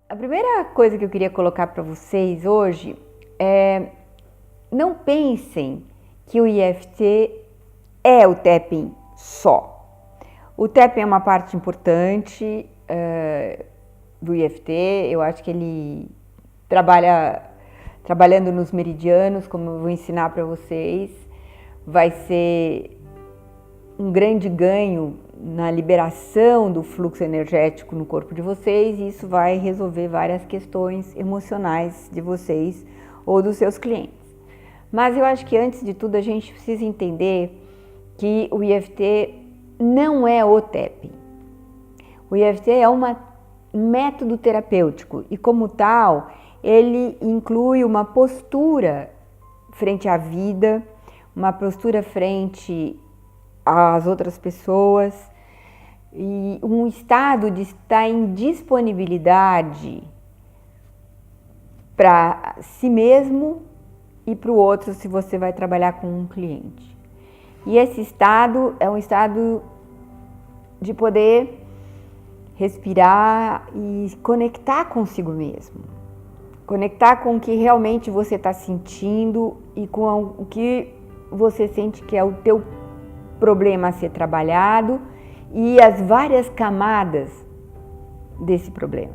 A primeira coisa que eu queria colocar para vocês hoje é: não pensem que o IFT é o tapping só. O tapping é uma parte importante do IFT. Eu acho que ele trabalhando nos meridianos, como eu vou ensinar para vocês, vai ser um grande ganho na liberação do fluxo energético no corpo de vocês, e isso vai resolver várias questões emocionais de vocês ou dos seus clientes. Mas eu acho que antes de tudo a gente precisa entender que o IFT não é o tapping. O IFT é um método terapêutico e, como tal, ele inclui uma postura frente à vida, uma postura frente às outras pessoas e um estado de estar em disponibilidade para si mesmo e para o outro, se você vai trabalhar com um cliente. E esse estado é um estado de poder respirar e conectar consigo mesmo. Conectar com o que realmente você está sentindo e com o que você sente que é o teu problema a ser trabalhado e as várias camadas desse problema.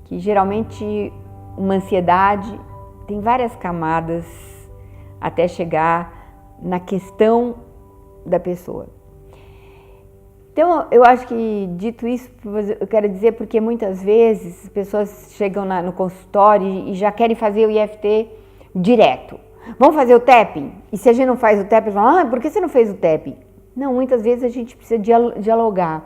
Que geralmente uma ansiedade tem várias camadas até chegar na questão da pessoa. Então, eu acho que, dito isso, eu quero dizer porque muitas vezes as pessoas chegam no consultório e já querem fazer o IFT direto. Vamos fazer o tapping? E se a gente não faz o tapping, falam, por que você não fez o tapping? Não, muitas vezes a gente precisa dialogar.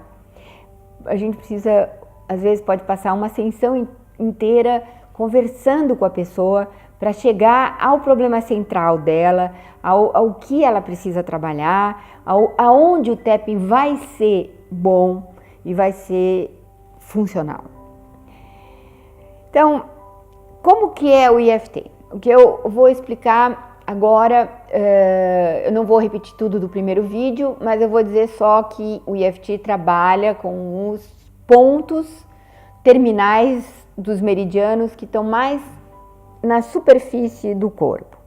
A gente precisa, às vezes, pode passar uma sessão inteira conversando com a pessoa para chegar ao problema central dela, ao que ela precisa trabalhar, aonde o tapping vai ser bom e vai ser funcional. Então, como que é o IFT? O que eu vou explicar agora, eu não vou repetir tudo do primeiro vídeo, mas eu vou dizer só que o IFT trabalha com os pontos terminais dos meridianos que estão mais na superfície do corpo.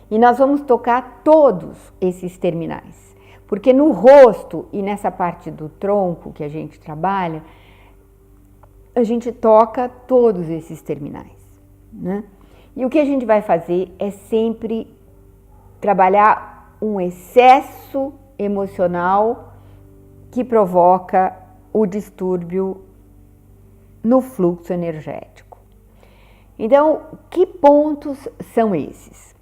E nós vamos tocar todos esses terminais, porque no rosto e nessa parte do tronco que a gente trabalha, a gente toca todos esses terminais, né? E o que a gente vai fazer é sempre trabalhar um excesso emocional que provoca o distúrbio no fluxo energético. Então, que pontos são esses?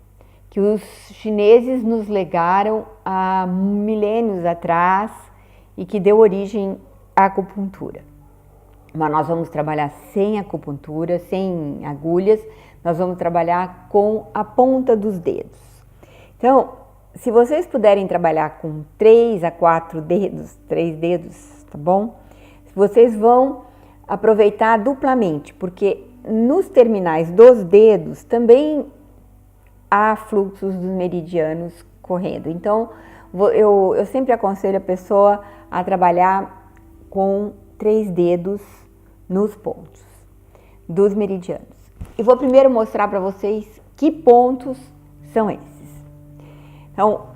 Que os chineses nos legaram há milênios atrás e que deu origem à acupuntura. Mas nós vamos trabalhar sem acupuntura, sem agulhas, nós vamos trabalhar com a ponta dos dedos. Então, se vocês puderem trabalhar com 3 a 4 dedos, 3 dedos, tá bom? Vocês vão aproveitar duplamente, porque nos terminais dos dedos também há fluxos dos meridianos correndo. Então, eu sempre aconselho a pessoa a trabalhar com 3 dedos nos pontos dos meridianos. E vou primeiro mostrar para vocês que pontos são esses. Então,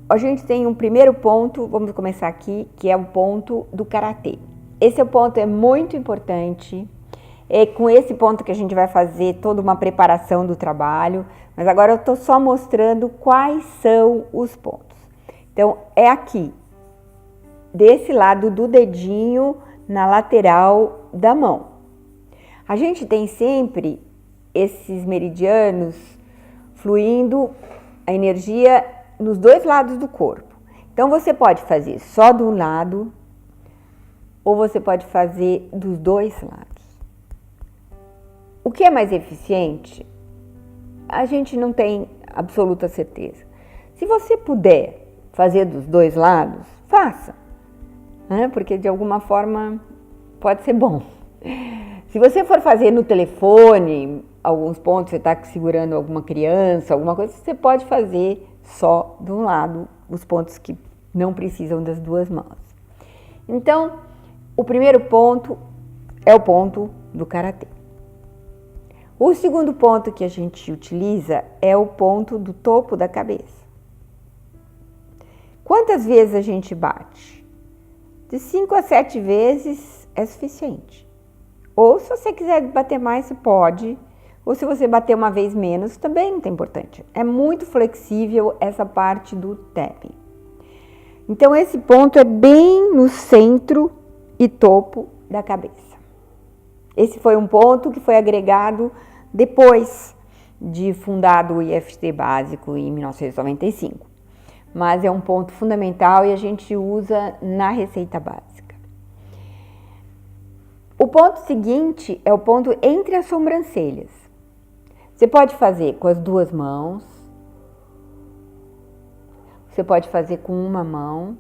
a gente tem um primeiro ponto, vamos começar aqui, que é o ponto do karatê. Esse ponto é muito importante. É com esse ponto que a gente vai fazer toda uma preparação do trabalho, mas agora eu estou só mostrando quais são os pontos. Então, é aqui, desse lado do dedinho, na lateral da mão. A gente tem sempre esses meridianos fluindo a energia nos dois lados do corpo. Então, você pode fazer só de um lado ou você pode fazer dos dois lados. O que é mais eficiente, a gente não tem absoluta certeza. Se você puder fazer dos dois lados, faça, né? Porque de alguma forma pode ser bom. Se você for fazer no telefone, alguns pontos, você está segurando alguma criança, alguma coisa, você pode fazer só de um lado, os pontos que não precisam das duas mãos. Então, o primeiro ponto é o ponto do karatê. O segundo ponto que a gente utiliza é o ponto do topo da cabeça. Quantas vezes a gente bate? De 5 a 7 vezes é suficiente. Ou se você quiser bater mais, você pode. Ou se você bater uma vez menos, também não tem importante. É muito flexível essa parte do tapping. Então esse ponto é bem no centro e topo da cabeça. Esse foi um ponto que foi agregado depois de fundado o IFT básico em 1995. Mas é um ponto fundamental e a gente usa na receita básica. O ponto seguinte é o ponto entre as sobrancelhas. Você pode fazer com as duas mãos, você pode fazer com uma mão,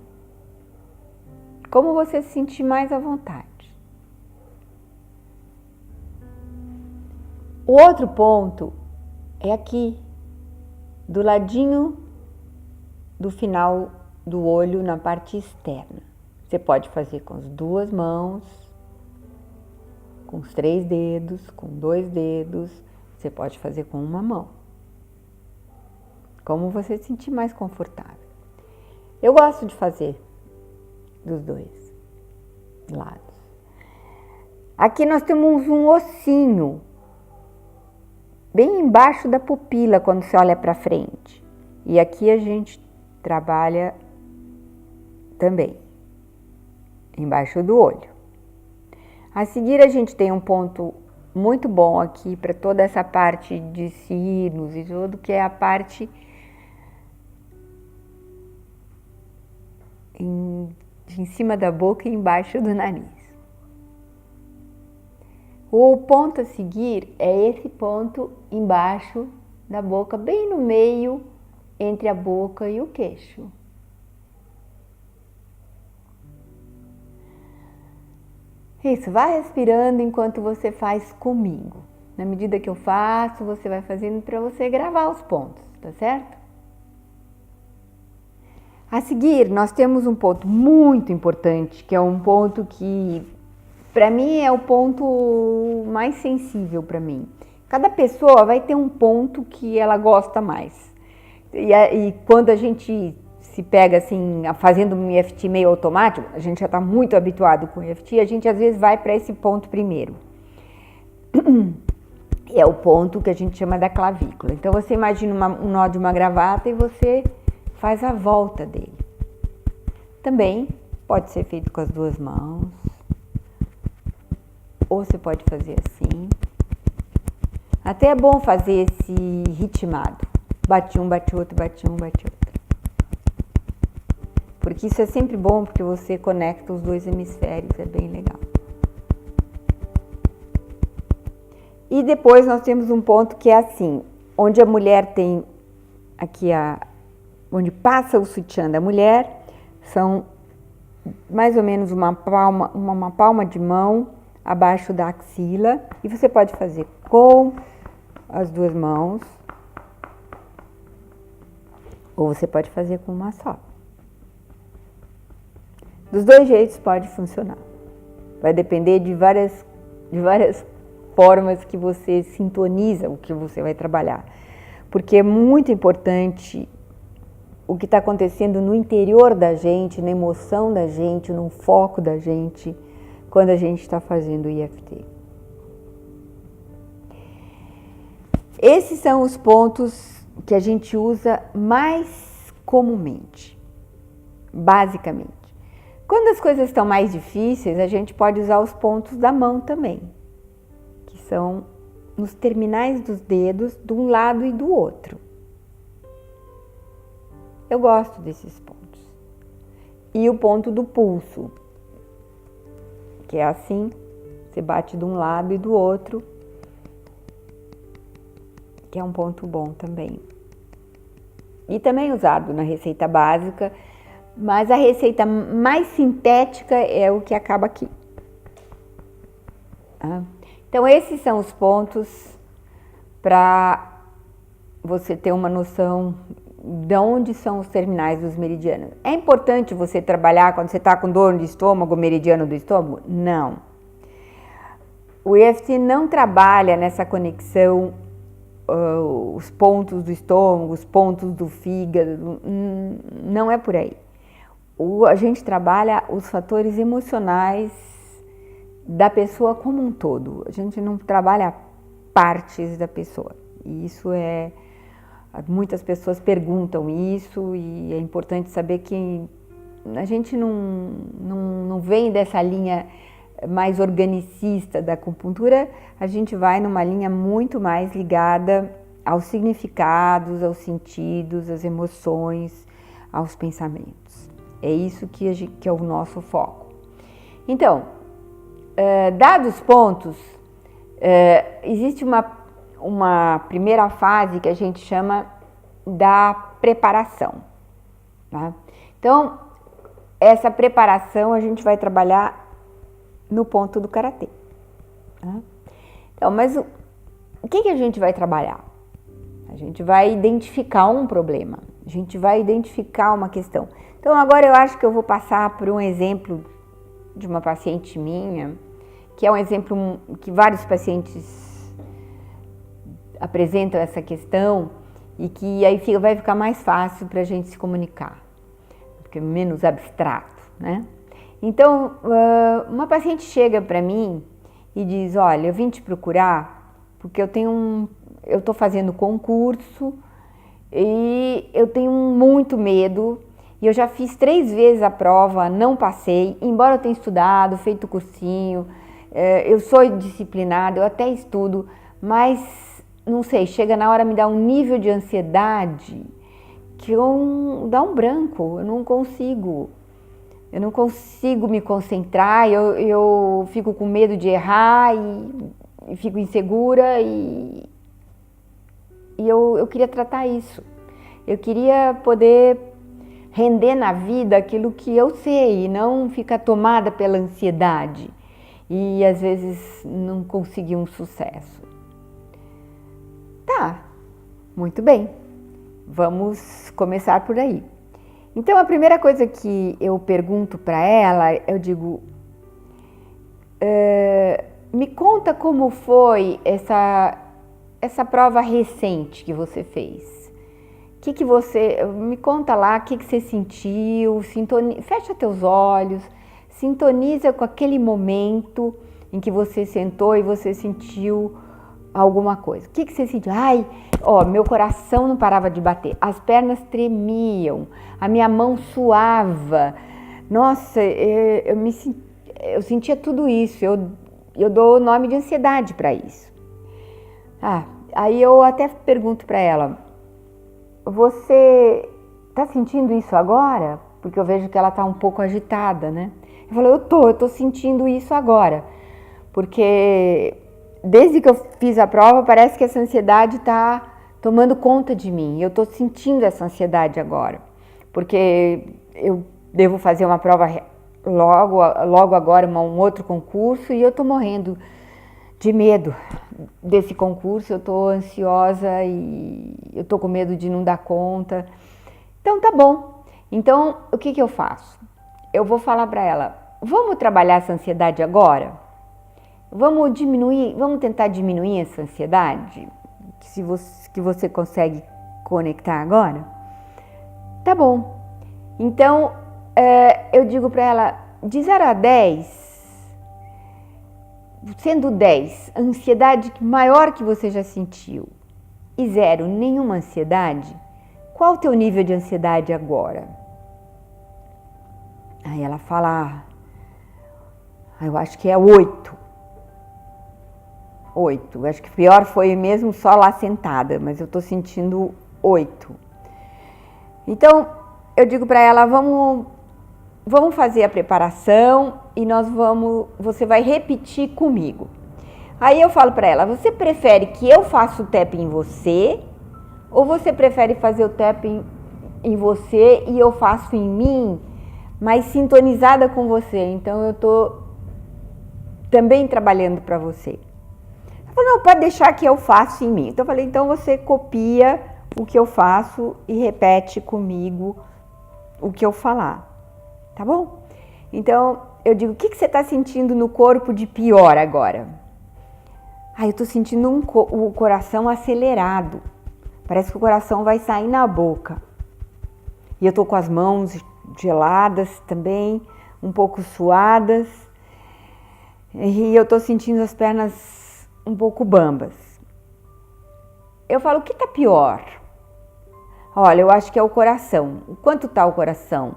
como você se sentir mais à vontade. O outro ponto é aqui, do ladinho do final do olho, na parte externa. Você pode fazer com as duas mãos, com os 3 dedos, com 2 dedos, você pode fazer com uma mão. Como você se sentir mais confortável. Eu gosto de fazer dos dois lados. Aqui nós temos um ossinho bem embaixo da pupila quando você olha para frente. E aqui a gente trabalha também embaixo do olho. A seguir a gente tem um ponto muito bom aqui para toda essa parte de cílios e tudo, que é a parte em cima da boca e embaixo do nariz. O ponto a seguir é esse ponto embaixo da boca, bem no meio entre a boca e o queixo. Isso, vai respirando enquanto você faz comigo. Na medida que eu faço, você vai fazendo para você gravar os pontos, tá certo? A seguir, nós temos um ponto muito importante, que é um ponto que, para mim, é o ponto mais sensível para mim. Cada pessoa vai ter um ponto que ela gosta mais. E quando a gente se pega assim, fazendo um EFT meio automático, a gente já está muito habituado com o EFT, a gente às vezes vai para esse ponto primeiro. É o ponto que a gente chama da clavícula. Então você imagina um nó de uma gravata e você faz a volta dele. Também pode ser feito com as duas mãos, ou você pode fazer assim. Até é bom fazer esse ritmado. Bate um, bate outro, bate um, bate outro. Porque isso é sempre bom, porque você conecta os dois hemisférios, é bem legal. E depois nós temos um ponto que é assim, onde a mulher tem aqui onde passa o sutiã da mulher, são mais ou menos uma palma de mão abaixo da axila, e você pode fazer com as duas mãos, ou você pode fazer com uma só. Dos dois jeitos pode funcionar. Vai depender de várias formas que você sintoniza o que você vai trabalhar. Porque é muito importante o que está acontecendo no interior da gente, na emoção da gente, no foco da gente, quando a gente está fazendo o EFT. Esses são os pontos que a gente usa mais comumente, basicamente. Quando as coisas estão mais difíceis, a gente pode usar os pontos da mão também, que são nos terminais dos dedos, de um lado e do outro. Eu gosto desses pontos. E o ponto do pulso, que é assim, você bate de um lado e do outro, que é um ponto bom também. E também usado na receita básica, mas a receita mais sintética é o que acaba aqui. Então esses são os pontos para você ter uma noção de onde são os terminais dos meridianos. É importante você trabalhar quando você está com dor de estômago, meridiano do estômago? Não. O EFT não trabalha nessa conexão, os pontos do estômago, os pontos do fígado, não é por aí. A gente trabalha os fatores emocionais da pessoa como um todo. A gente não trabalha partes da pessoa. E isso muitas pessoas perguntam isso e é importante saber que a gente não vem dessa linha mais organicista da acupuntura, a gente vai numa linha muito mais ligada aos significados, aos sentidos, às emoções, aos pensamentos. É isso que é o nosso foco. Então, dados os pontos, existe uma primeira fase que a gente chama da preparação. Tá? Então, essa preparação a gente vai trabalhar no ponto do karatê. Tá? Então, mas o que a gente vai trabalhar? A gente vai identificar um problema, a gente vai identificar uma questão. Então, agora eu acho que eu vou passar por um exemplo de uma paciente minha, que é um exemplo que vários pacientes apresentam essa questão e que aí vai ficar mais fácil para a gente se comunicar, porque é menos abstrato, né? Então, uma paciente chega para mim e diz, olha, eu vim te procurar porque eu estou fazendo concurso e eu tenho muito medo e eu já fiz 3 vezes a prova, não passei, embora eu tenha estudado, feito cursinho, eu sou disciplinada, eu até estudo, mas não sei, chega na hora me dá um nível de ansiedade que dá um branco, eu não consigo me concentrar, eu fico com medo de errar e fico insegura e eu queria tratar isso. Eu queria poder render na vida aquilo que eu sei e não ficar tomada pela ansiedade e às vezes não conseguir um sucesso. Tá, muito bem, vamos começar por aí. Então, a primeira coisa que eu pergunto para ela, eu digo, me conta como foi essa prova recente que você fez. Me conta lá, o que você sentiu, fecha teus olhos, sintoniza com aquele momento em que você sentou e você sentiu alguma coisa. O que você sentiu? Meu coração não parava de bater, as pernas tremiam, a minha mão suava. Nossa, eu sentia tudo isso, eu dou o nome de ansiedade para isso. Aí eu até pergunto para ela, você está sentindo isso agora? Porque eu vejo que ela está um pouco agitada, né? Eu falo, eu tô sentindo isso agora, porque desde que eu fiz a prova, parece que essa ansiedade está tomando conta de mim. Eu estou sentindo essa ansiedade agora, porque eu devo fazer uma prova logo agora, um outro concurso, e eu estou morrendo de medo desse concurso. Eu estou ansiosa e eu estou com medo de não dar conta. Então, tá bom. Então, o que eu faço? Eu vou falar para ela, vamos trabalhar essa ansiedade agora? Vamos tentar diminuir essa ansiedade, que você consegue conectar agora? Tá bom. Então, eu digo para ela, de 0 a 10, sendo 10, a ansiedade maior que você já sentiu, e 0, nenhuma ansiedade, qual o teu nível de ansiedade agora? Aí ela fala, eu acho que é 8. 8. Acho que pior foi mesmo só lá sentada, mas eu tô sentindo 8. Então, eu digo para ela, vamos fazer a preparação e você vai repetir comigo. Aí eu falo para ela, você prefere que eu faça o tapping em você ou você prefere fazer o tapping em você e eu faço em mim, mas sintonizada com você? Então eu tô também trabalhando para você. Não, pode deixar que eu faço em mim. Então eu falei, então você copia o que eu faço e repete comigo o que eu falar, tá bom? Então eu digo, o que você está sentindo no corpo de pior agora? Ai, eu tô sentindo o coração acelerado. Parece que o coração vai sair na boca. E eu tô com as mãos geladas também, um pouco suadas. E eu tô sentindo as pernas um pouco bambas. Eu falo, o que tá pior? Olha, eu acho que é o coração. Quanto tá o coração?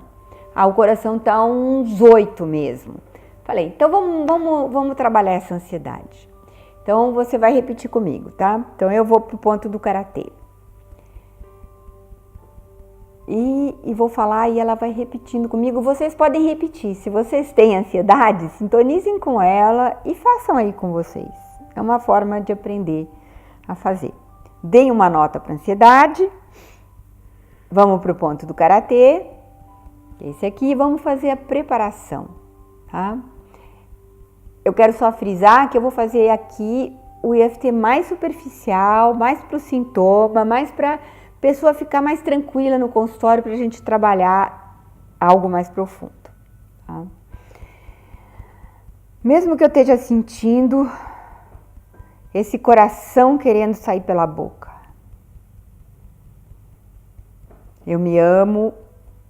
O coração tá uns 8 mesmo. Falei, então vamos trabalhar essa ansiedade. Então você vai repetir comigo, tá? Então eu vou pro ponto do karatê. E vou falar e ela vai repetindo comigo. Vocês podem repetir. Se vocês têm ansiedade, sintonizem com ela e façam aí com vocês. É uma forma de aprender a fazer. Deem uma nota para ansiedade. Vamos para o ponto do karatê. Esse aqui, vamos fazer a preparação, tá? Eu quero só frisar que eu vou fazer aqui o EFT mais superficial, mais para o sintoma, mais para pessoa ficar mais tranquila no consultório para a gente trabalhar algo mais profundo, tá? Mesmo que eu esteja sentindo esse coração querendo sair pela boca, eu me amo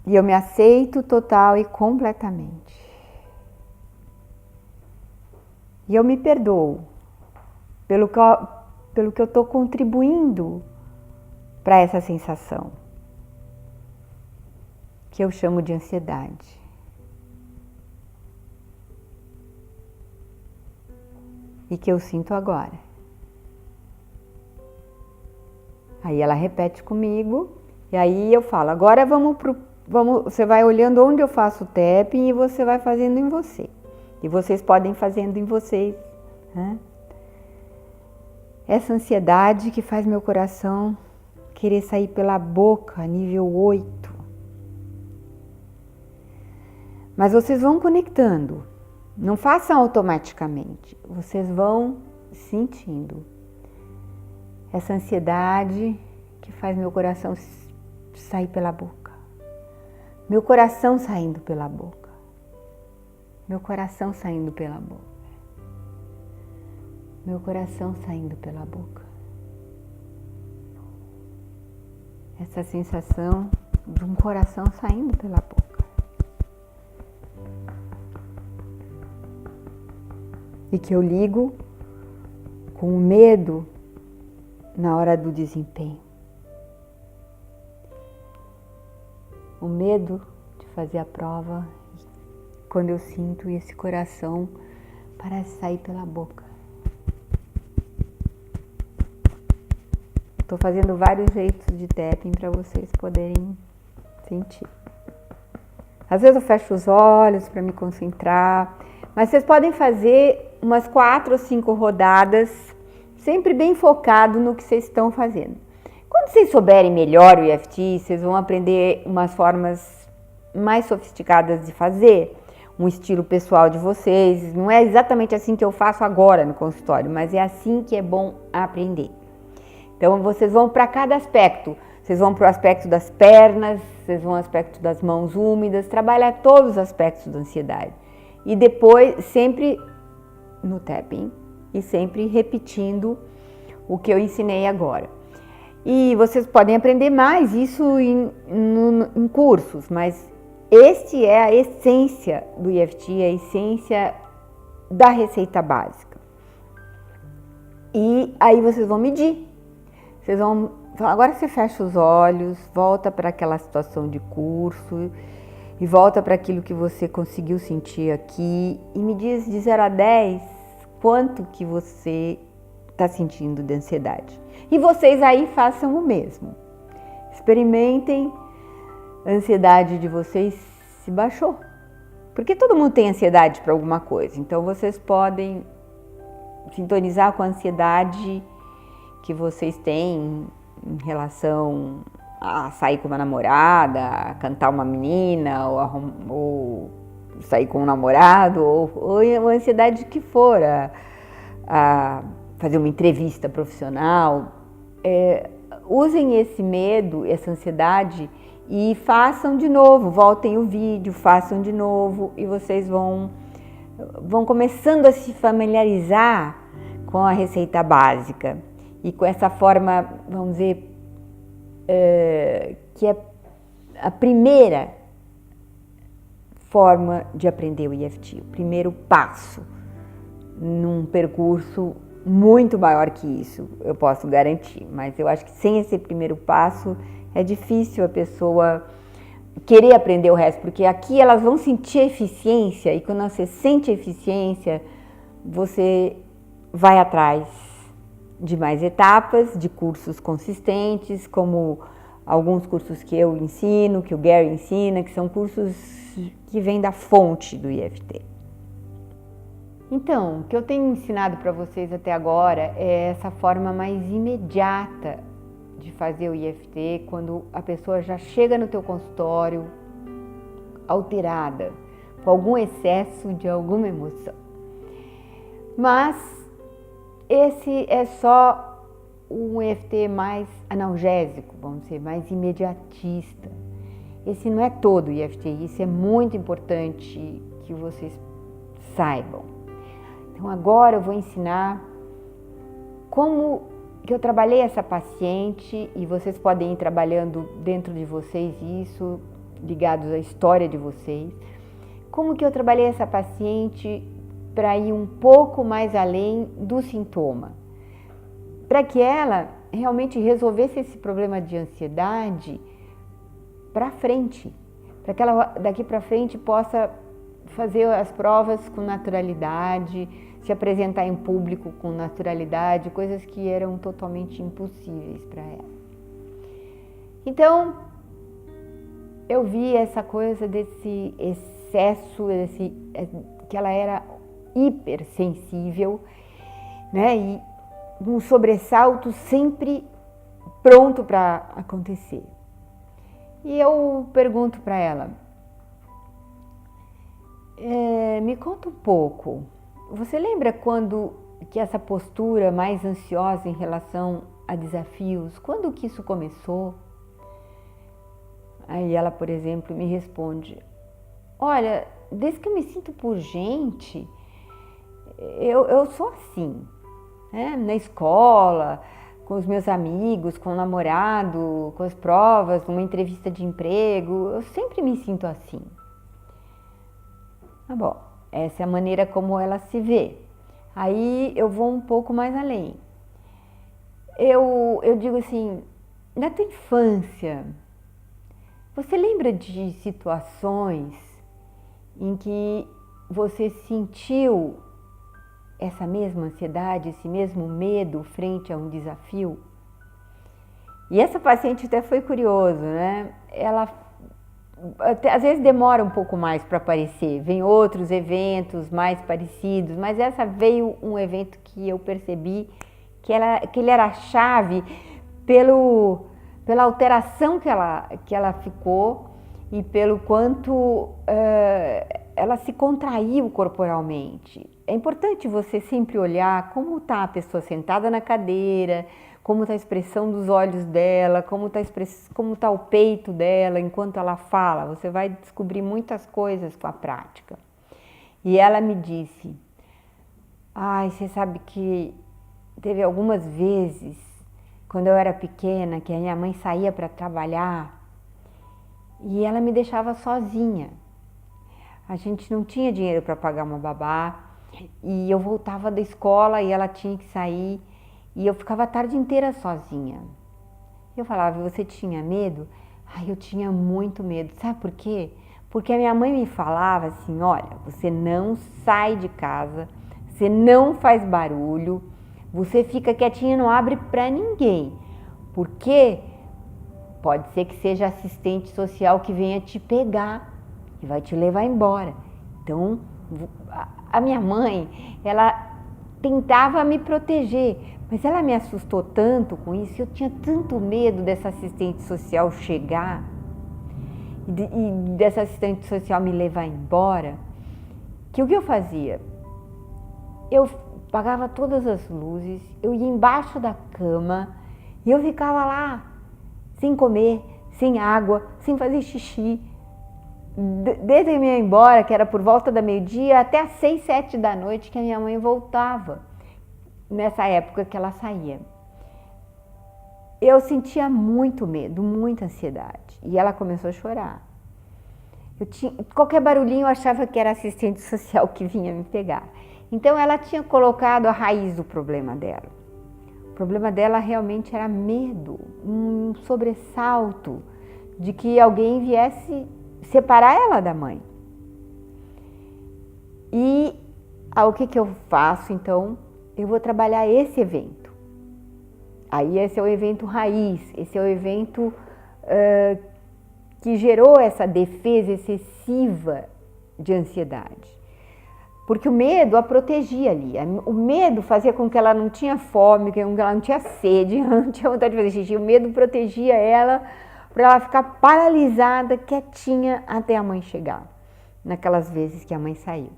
e eu me aceito total e completamente. E eu me perdoo pelo que eu estou contribuindo para essa sensação, que eu chamo de ansiedade. E que eu sinto agora. Aí ela repete comigo, e aí eu falo, agora você vai olhando onde eu faço o tapping e você vai fazendo em você. E vocês podem fazendo em vocês, né? Essa ansiedade que faz meu coração querer sair pela boca, nível 8. Mas vocês vão conectando. Não façam automaticamente. Vocês vão sentindo. Essa ansiedade que faz meu coração sair pela boca. Meu coração saindo pela boca. Meu coração saindo pela boca. Meu coração saindo pela boca. Essa sensação de um coração saindo pela boca. E que eu ligo com o medo na hora do desempenho. O medo de fazer a prova, quando eu sinto esse coração parece sair pela boca. Estou fazendo vários jeitos de tapping para vocês poderem sentir. Às vezes eu fecho os olhos para me concentrar, mas vocês podem fazer umas 4 ou 5 rodadas, sempre bem focado no que vocês estão fazendo. Quando vocês souberem melhor o EFT, vocês vão aprender umas formas mais sofisticadas de fazer, um estilo pessoal de vocês. Não é exatamente assim que eu faço agora no consultório, mas é assim que é bom aprender. Então vocês vão para cada aspecto. Vocês vão para o aspecto das pernas, vocês vão para o aspecto das mãos úmidas, trabalhar todos os aspectos da ansiedade. E depois, sempre no tapping, e sempre repetindo o que eu ensinei agora. E vocês podem aprender mais isso em cursos, mas este é a essência do EFT, a essência da receita básica. E aí vocês vão medir. Vocês vão falar, agora você fecha os olhos, volta para aquela situação de curso e volta para aquilo que você conseguiu sentir aqui e me diz de 0 a 10 quanto que você está sentindo de ansiedade. E vocês aí façam o mesmo. Experimentem, a ansiedade de vocês se baixou. Porque todo mundo tem ansiedade para alguma coisa, então vocês podem sintonizar com a ansiedade que vocês têm em relação a sair com uma namorada, a cantar uma menina, ou sair com um namorado, ou a ansiedade que for, a fazer uma entrevista profissional. Usem esse medo, essa ansiedade e façam de novo, voltem o vídeo, façam de novo e vocês vão começando a se familiarizar com a receita básica e com essa forma, vamos dizer, que é a primeira forma de aprender o EFT, o primeiro passo num percurso muito maior que isso, eu posso garantir, mas eu acho que sem esse primeiro passo é difícil a pessoa querer aprender o resto, porque aqui elas vão sentir eficiência e quando você sente eficiência, você vai atrás de mais etapas, de cursos consistentes, como alguns cursos que eu ensino, que o Gary ensina, que são cursos que vêm da fonte do EFT. Então, o que eu tenho ensinado para vocês até agora é essa forma mais imediata de fazer o EFT quando a pessoa já chega no teu consultório alterada, com algum excesso de alguma emoção. Mas esse é só um EFT mais analgésico, vamos dizer, mais imediatista. Esse não é todo o EFT, isso é muito importante que vocês saibam. Então agora eu vou ensinar como que eu trabalhei essa paciente e vocês podem ir trabalhando dentro de vocês isso, ligados à história de vocês. Como que eu trabalhei essa paciente para ir um pouco mais além do sintoma, para que ela realmente resolvesse esse problema de ansiedade para frente, para que ela daqui para frente possa fazer as provas com naturalidade, se apresentar em público com naturalidade, coisas que eram totalmente impossíveis para ela. Então, eu vi essa coisa desse excesso, que ela era hipersensível, né? E um sobressalto sempre pronto para acontecer. E eu pergunto para ela, me conta um pouco, você lembra quando que essa postura mais ansiosa em relação a desafios, quando que isso começou? Aí ela, por exemplo, me responde, olha, desde que eu me sinto por gente, eu sou assim, né? Na escola, com os meus amigos, com o namorado, com as provas, numa entrevista de emprego, eu sempre me sinto assim. Tá bom, essa é a maneira como ela se vê. Aí eu vou um pouco mais além. Eu digo assim, na tua infância, você lembra de situações em que você sentiu essa mesma ansiedade, esse mesmo medo frente a um desafio? E essa paciente até foi curioso, né? Ela às vezes demora um pouco mais para aparecer, vem outros eventos mais parecidos, mas essa veio um evento que eu percebi que ele era a chave pela alteração que ela ficou e pelo quanto ela se contraiu corporalmente. É importante você sempre olhar como está a pessoa sentada na cadeira, como está a expressão dos olhos dela, como está o peito dela enquanto ela fala. Você vai descobrir muitas coisas com a prática. E ela me disse, você sabe que teve algumas vezes, quando eu era pequena, que a minha mãe saía para trabalhar e ela me deixava sozinha. A gente não tinha dinheiro para pagar uma babá e eu voltava da escola e ela tinha que sair e eu ficava a tarde inteira sozinha. Eu falava, você tinha medo? Eu tinha muito medo. Sabe por quê? Porque a minha mãe me falava assim, olha, você não sai de casa, você não faz barulho, você fica quietinha, não abre para ninguém, porque pode ser que seja assistente social que venha te pegar e vai te levar embora. Então, a minha mãe, ela tentava me proteger, mas ela me assustou tanto com isso, eu tinha tanto medo dessa assistente social chegar e dessa assistente social me levar embora, que o que eu fazia? Eu apagava todas as luzes, eu ia embaixo da cama e eu ficava lá, sem comer, sem água, sem fazer xixi, desde que eu ia embora, que era por volta da meio-dia, até às 6, 7 da noite que a minha mãe voltava. nessa época que ela saía. Eu sentia muito medo, muita ansiedade. E ela começou a chorar. Qualquer barulhinho eu achava que era assistente social que vinha me pegar. Então ela tinha colocado a raiz do problema dela. O problema dela realmente era medo, um sobressalto de que alguém viesse separar ela da mãe. E o que eu faço então? Eu vou trabalhar esse evento. Aí esse é o evento raiz, esse é o evento que gerou essa defesa excessiva de ansiedade. Porque o medo a protegia ali. O medo fazia com que ela não tinha fome, que ela não tinha sede, ela não tinha vontade de fazer xixi. O medo protegia ela para ela ficar paralisada, quietinha, até a mãe chegar. Naquelas vezes que a mãe saiu.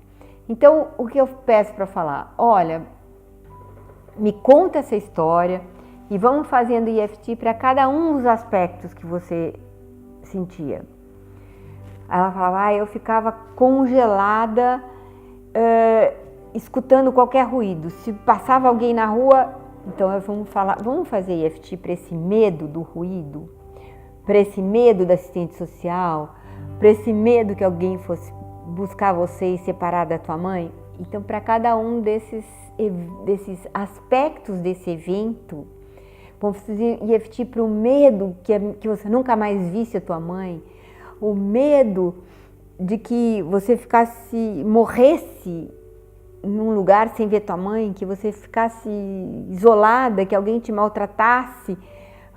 Então, o que eu peço para falar? Olha, me conta essa história e vamos fazendo EFT para cada um dos aspectos que você sentia. Ela falava, eu ficava congelada, escutando qualquer ruído. Se passava alguém na rua, então vamos fazer EFT para esse medo do ruído, para esse medo da assistente social, para esse medo que alguém fosse buscar você e separar da tua mãe. Então, para cada um desses aspectos desse evento, vamos fazer EFT para o medo que você nunca mais visse a tua mãe, o medo de que você morresse num lugar sem ver tua mãe, que você ficasse isolada, que alguém te maltratasse.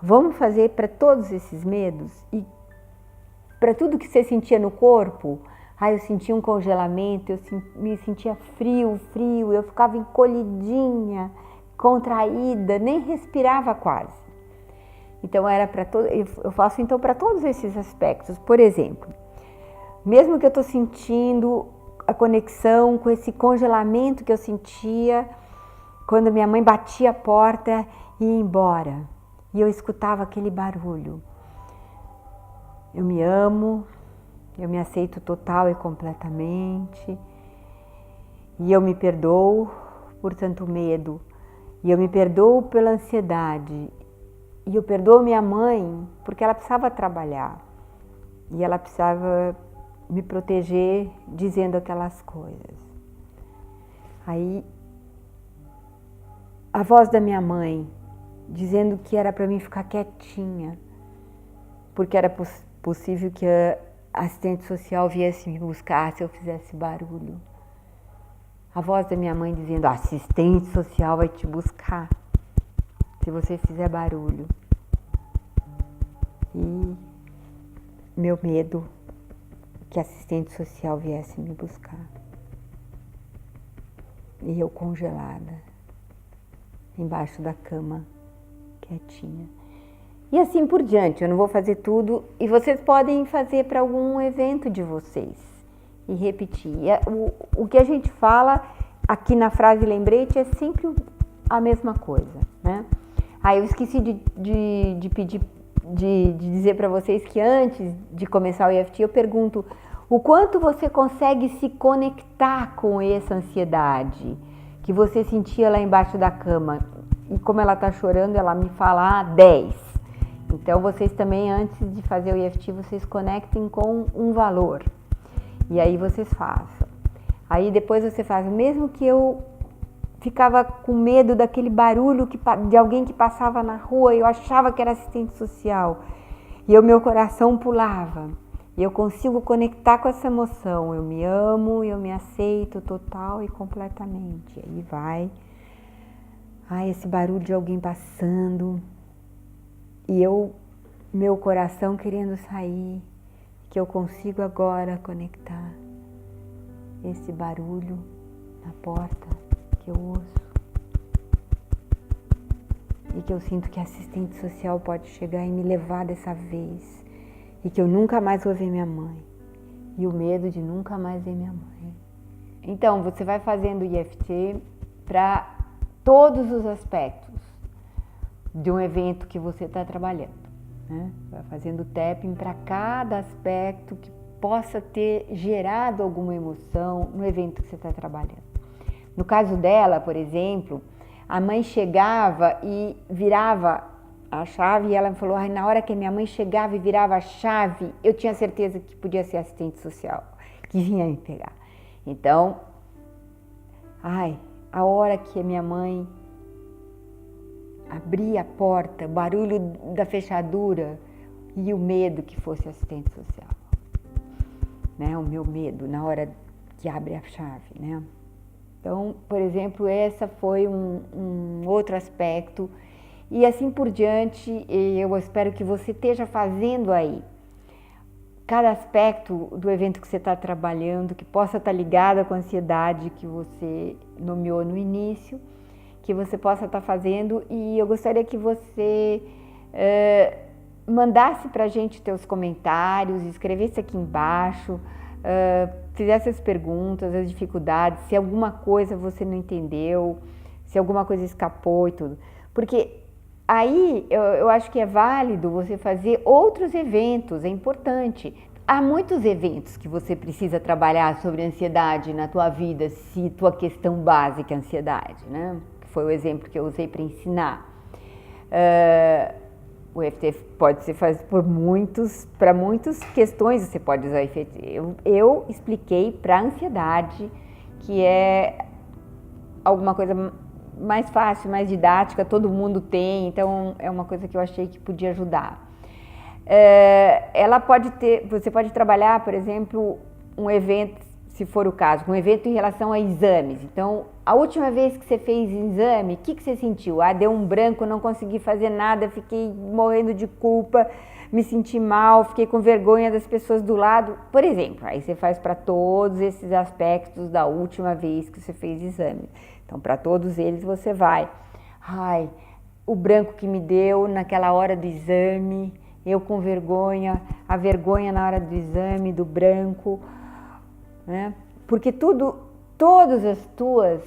Vamos fazer para todos esses medos e para tudo que você sentia no corpo. Eu sentia um congelamento, eu me sentia frio, eu ficava encolhidinha, contraída, nem respirava quase. Então eu faço então para todos esses aspectos. Por exemplo, mesmo que eu estou sentindo a conexão com esse congelamento que eu sentia quando minha mãe batia a porta e ia embora, e eu escutava aquele barulho. Eu me amo, eu me aceito total e completamente, e eu me perdoo por tanto medo, e eu me perdoo pela ansiedade, e eu perdoo minha mãe porque ela precisava trabalhar, e ela precisava me proteger dizendo aquelas coisas. Aí, a voz da minha mãe dizendo que era para mim ficar quietinha, porque era possível que a assistente social viesse me buscar se eu fizesse barulho. A voz da minha mãe dizendo, a assistente social vai te buscar se você fizer barulho. E meu medo que a assistente social viesse me buscar. E eu congelada, embaixo da cama, quietinha. E assim por diante, eu não vou fazer tudo, e vocês podem fazer para algum evento de vocês e repetir. O que a gente fala aqui na frase lembrete é sempre a mesma coisa, né? Eu esqueci de pedir, de dizer para vocês que antes de começar o EFT eu pergunto o quanto você consegue se conectar com essa ansiedade que você sentia lá embaixo da cama. E como ela está chorando, ela me fala 10. Então, vocês também, antes de fazer o EFT, vocês conectem com um valor. E aí vocês façam. Aí depois você faz, mesmo que eu ficava com medo daquele barulho de alguém que passava na rua, eu achava que era assistente social. E o meu coração pulava. E eu consigo conectar com essa emoção. Eu me amo, eu me aceito total e completamente. Aí vai. Esse barulho de alguém passando. E meu coração querendo sair, que eu consigo agora conectar esse barulho na porta que eu ouço. E que eu sinto que a assistente social pode chegar e me levar dessa vez. E que eu nunca mais vou ver minha mãe. E o medo de nunca mais ver minha mãe. Então, você vai fazendo EFT para todos os aspectos de um evento que você está trabalhando, né? Vai fazendo tapping para cada aspecto que possa ter gerado alguma emoção no evento que você está trabalhando. No caso dela, por exemplo, a mãe chegava e virava a chave, e ela me falou, ai, na hora que a minha mãe chegava e virava a chave, eu tinha certeza que podia ser assistente social, que vinha me pegar. Então, ai, a hora que a minha mãe abria a porta, o barulho da fechadura e o medo que fosse assistente social, né? O meu medo na hora que abre a chave, né? Então, por exemplo, essa foi um outro aspecto. E assim por diante, eu espero que você esteja fazendo aí cada aspecto do evento que você está trabalhando, que possa estar ligado com a ansiedade que você nomeou no início, que você possa estar fazendo. E eu gostaria que você mandasse para a gente teus comentários, escrevesse aqui embaixo, fizesse as perguntas, as dificuldades, se alguma coisa você não entendeu, se alguma coisa escapou e tudo. Porque aí eu acho que é válido você fazer outros eventos, é importante. Há muitos eventos que você precisa trabalhar sobre ansiedade na tua vida, se tua questão básica é ansiedade, né? Foi o exemplo que eu usei para ensinar. O EFT pode ser feito para muitas questões, você pode usar EFT. Eu expliquei para ansiedade, que é alguma coisa mais fácil, mais didática, todo mundo tem, então é uma coisa que eu achei que podia ajudar. Você pode trabalhar, por exemplo, um evento, se for o caso, um evento em relação a exames. Então, a última vez que você fez exame, o que você sentiu? Ah, deu um branco, não consegui fazer nada, fiquei morrendo de culpa, me senti mal, fiquei com vergonha das pessoas do lado. Por exemplo, aí você faz para todos esses aspectos da última vez que você fez exame. Então, para todos eles você vai. Ai, o branco que me deu naquela hora do exame, eu com vergonha, a vergonha na hora do exame, do branco, né? Porque todas as tuas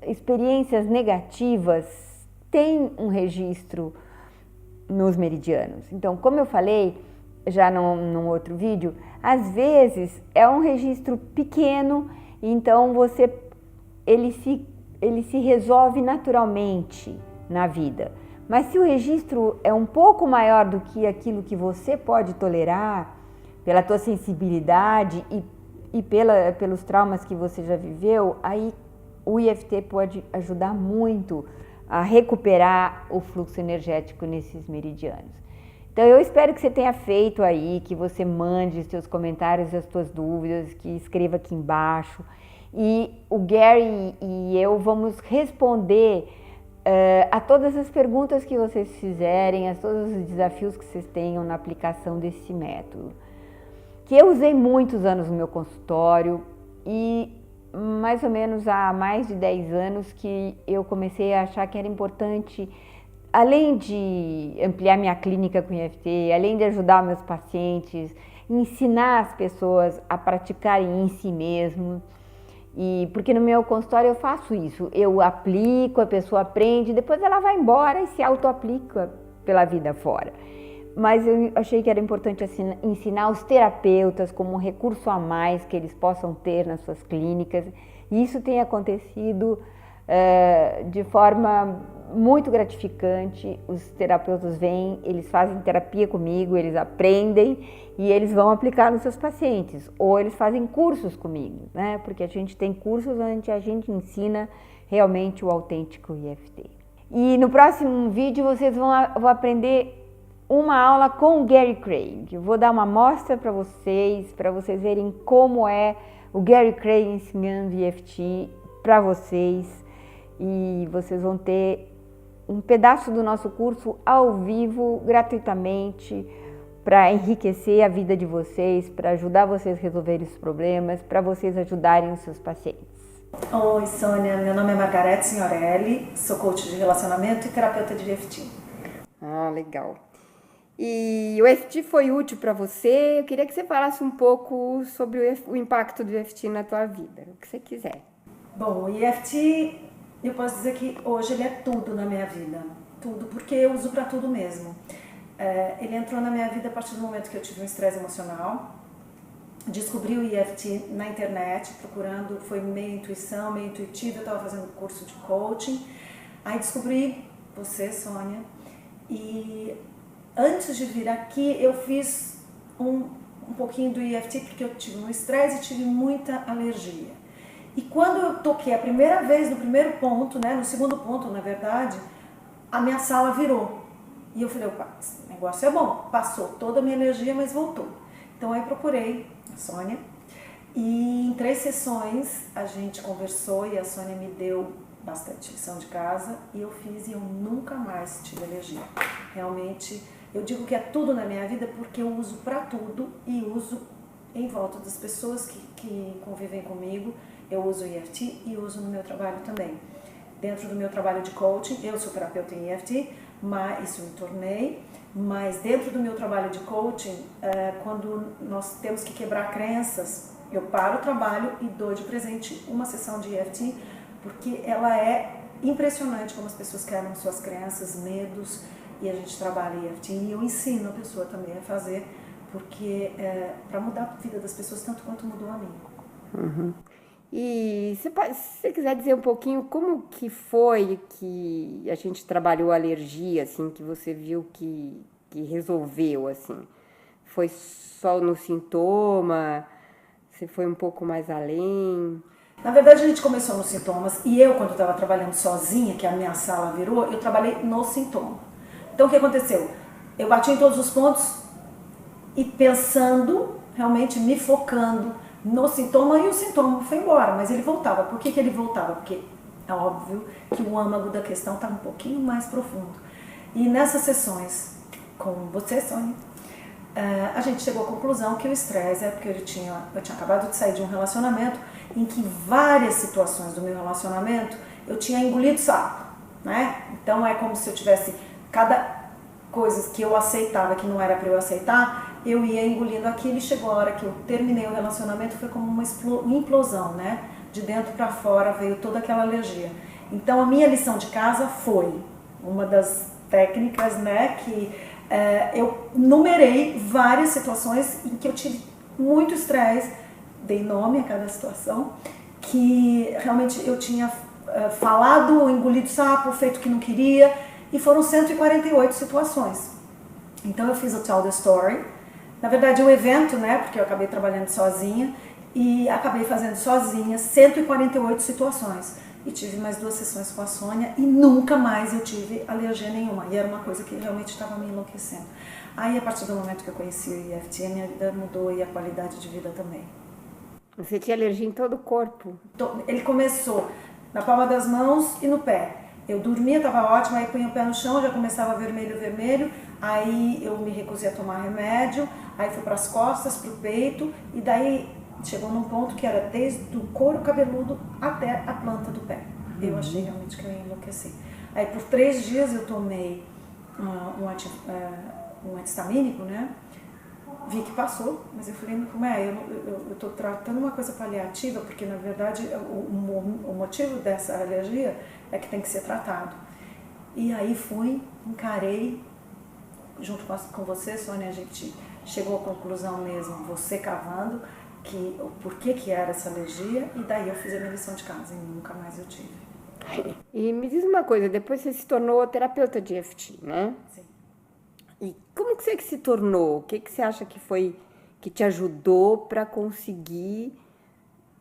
experiências negativas têm um registro nos meridianos. Então, como eu falei já num outro vídeo, às vezes é um registro pequeno, então ele se resolve naturalmente na vida. Mas se o registro é um pouco maior do que aquilo que você pode tolerar, pela tua sensibilidade e pelos traumas que você já viveu, aí o EFT pode ajudar muito a recuperar o fluxo energético nesses meridianos. Então eu espero que você tenha feito aí, que você mande os seus comentários, as suas dúvidas, que escreva aqui embaixo. E o Gary e eu vamos responder a todas as perguntas que vocês fizerem, a todos os desafios que vocês tenham na aplicação desse método, que eu usei muitos anos no meu consultório e mais ou menos há mais de 10 anos que eu comecei a achar que era importante, além de ampliar minha clínica com EFT, além de ajudar meus pacientes, ensinar as pessoas a praticarem em si mesmo. E porque no meu consultório eu faço isso, eu aplico, a pessoa aprende, depois ela vai embora e se auto-aplica pela vida fora. Mas eu achei que era importante ensinar os terapeutas como um recurso a mais que eles possam ter nas suas clínicas. E isso tem acontecido de forma muito gratificante. Os terapeutas vêm, eles fazem terapia comigo, eles aprendem e eles vão aplicar nos seus pacientes. Ou eles fazem cursos comigo, né? Porque a gente tem cursos onde a gente ensina realmente o autêntico EFT. E no próximo vídeo vocês vão aprender uma aula com o Gary Craig. Eu vou dar uma amostra para vocês verem como é o Gary Craig ensinando EFT para vocês. E vocês vão ter um pedaço do nosso curso ao vivo, gratuitamente, para enriquecer a vida de vocês, para ajudar vocês a resolverem os problemas, para vocês ajudarem os seus pacientes. Oi, Sônia. Meu nome é Margarete Signorelli, sou coach de relacionamento e terapeuta de EFT. Ah, legal. E o EFT foi útil para você? Eu queria que você falasse um pouco sobre o impacto do EFT na tua vida, o que você quiser. Bom, o EFT, eu posso dizer que hoje ele é tudo na minha vida. Tudo, porque eu uso para tudo mesmo. Ele entrou na minha vida a partir do momento que eu tive um estresse emocional. descobri o EFT na internet, procurando, foi meio intuição, meio intuitivo, eu estava fazendo curso de coaching, aí descobri você, Sônia, e antes de vir aqui eu fiz um pouquinho do EFT porque eu tive um estresse e tive muita alergia. E quando eu toquei a primeira vez no primeiro ponto, né, no segundo ponto na verdade, a minha sala virou. E eu falei, opa, esse negócio é bom, passou toda a minha alergia, mas voltou. Então aí procurei a Sônia e em 3 sessões a gente conversou e a Sônia me deu bastante lição de casa e eu fiz e eu nunca mais tive alergia. Realmente, eu digo que é tudo na minha vida porque eu uso para tudo e uso em volta das pessoas que convivem comigo. Eu uso EFT e uso no meu trabalho também. Dentro do meu trabalho de coaching, eu sou terapeuta em EFT, mas isso me tornei. Mas dentro do meu trabalho de coaching, quando nós temos que quebrar crenças, eu paro o trabalho e dou de presente uma sessão de EFT, porque ela é impressionante como as pessoas quebram suas crenças, medos, e a gente trabalha EFT e eu ensino a pessoa também a fazer, porque para mudar a vida das pessoas tanto quanto mudou a mim. Uhum. E se você quiser dizer um pouquinho como que foi que a gente trabalhou a alergia, assim, que você viu que resolveu, assim? Foi só no sintoma? Você foi um pouco mais além? Na verdade, a gente começou nos sintomas e eu, quando estava trabalhando sozinha, que a minha sala virou, eu trabalhei no sintoma. Então, o que aconteceu? Eu bati em todos os pontos e pensando, realmente me focando no sintoma e o sintoma foi embora, mas ele voltava. Por que ele voltava? Porque é óbvio que o âmago da questão está um pouquinho mais profundo. E nessas sessões com você, Sônia, a gente chegou à conclusão que o estresse é porque eu tinha acabado de sair de um relacionamento em que várias situações do meu relacionamento eu tinha engolido sapo, né? Então é como se eu tivesse cada coisa que eu aceitava que não era para eu aceitar, eu ia engolindo aquilo e chegou a hora que eu terminei o relacionamento, foi como uma implosão, né? De dentro para fora veio toda aquela alergia. Então a minha lição de casa foi uma das técnicas, né, que eu numerei várias situações em que eu tive muito estresse, dei nome a cada situação, que realmente eu tinha falado, engolido sapo, feito o que não queria, e foram 148 situações. Então eu fiz o Tell the Story, na verdade o evento, né, porque eu acabei trabalhando sozinha, e acabei fazendo sozinha 148 situações. E tive mais 2 sessões com a Sônia e nunca mais eu tive alergia nenhuma. E era uma coisa que realmente estava me enlouquecendo. Aí, a partir do momento que eu conheci o EFT, a minha vida mudou e a qualidade de vida também. Você tinha alergia em todo o corpo? Ele começou na palma das mãos e no pé. Eu dormia, estava ótima, aí punha o pé no chão, já começava vermelho, aí eu me recusei a tomar remédio, aí fui para as costas, para o peito, e daí chegou num ponto que era desde o couro cabeludo até a planta do pé. Eu achei realmente que eu ia enlouquecer. Aí por 3 dias eu tomei um antistamínico, né? Vi que passou, mas eu falei, como é? Eu estou tratando uma coisa paliativa, porque na verdade o motivo dessa alergia é que tem que ser tratado. E aí fui, encarei, junto com você, Sônia, a gente chegou à conclusão mesmo, você cavando, que o porquê que era essa alergia, e daí eu fiz a minha lição de casa e nunca mais eu tive. E me diz uma coisa, depois você se tornou terapeuta de EFT, né? Sim. E como que você se tornou? O que você acha que foi que te ajudou para conseguir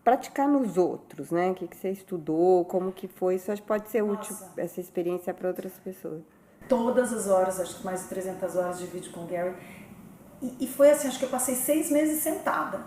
praticar nos outros, né? O que você estudou? Como que foi? Isso acho que pode ser útil, essa experiência, para outras pessoas. Todas as horas, acho que mais de 300 horas de vídeo com o Gary. E foi assim, acho que eu passei 6 meses sentada,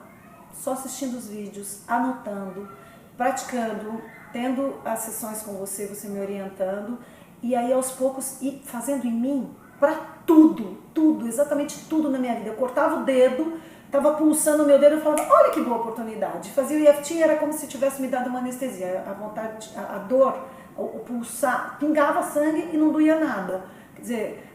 só assistindo os vídeos, anotando, praticando, tendo as sessões com você, você me orientando, e aí aos poucos ir fazendo em mim para tudo, exatamente tudo na minha vida. Eu cortava o dedo, estava pulsando o meu dedo, eu falava, olha que boa oportunidade. Fazia o EFT, era como se tivesse me dado uma anestesia, a vontade, a dor, o pulsar, pingava sangue e não doía nada. Quer dizer,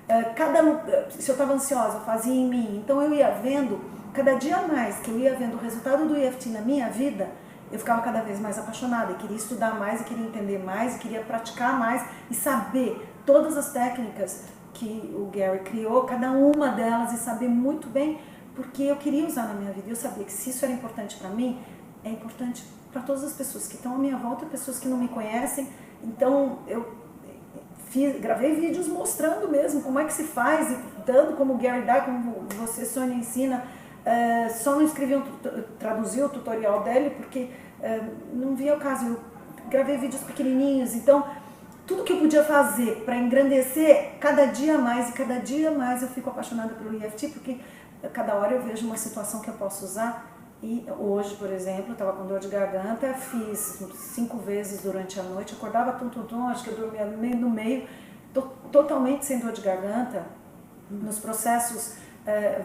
se eu estava ansiosa, eu fazia em mim. Então eu ia vendo, cada dia mais que eu ia vendo o resultado do EFT na minha vida, eu ficava cada vez mais apaixonada, e queria estudar mais, e queria entender mais, e queria praticar mais, e saber todas as técnicas que o Gary criou, cada uma delas, e saber muito bem porque eu queria usar na minha vida. Eu sabia que se isso era importante para mim, é importante para todas as pessoas que estão à minha volta, pessoas que não me conhecem. Então eu gravei vídeos mostrando mesmo como é que se faz, e dando como Gary dá, como você, Sônia, ensina. Só não escrevi, traduzi o tutorial dele porque não via o caso. Eu gravei vídeos pequenininhos, então tudo que eu podia fazer para engrandecer cada dia mais, e cada dia mais eu fico apaixonada pelo EFT, porque cada hora eu vejo uma situação que eu posso usar. E hoje, por exemplo, eu estava com dor de garganta, fiz 5 vezes durante a noite, acordava tum, acho que eu dormia no meio, totalmente sem dor de garganta. Nos processos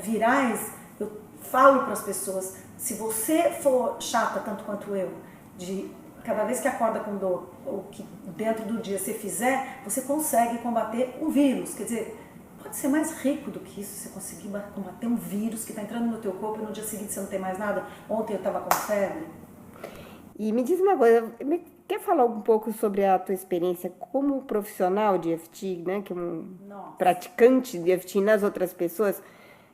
virais, eu falo para as pessoas, se você for chata tanto quanto eu, de cada vez que acorda com dor, ou que dentro do dia você fizer, você consegue combater o vírus. Quer dizer, pode ser mais rico do que isso, você conseguir combater um vírus que está entrando no teu corpo e no dia seguinte você não tem mais nada. Ontem eu estava com febre. E me diz uma coisa, quer falar um pouco sobre a tua experiência como profissional de EFT, né? Que é praticante de EFT nas outras pessoas?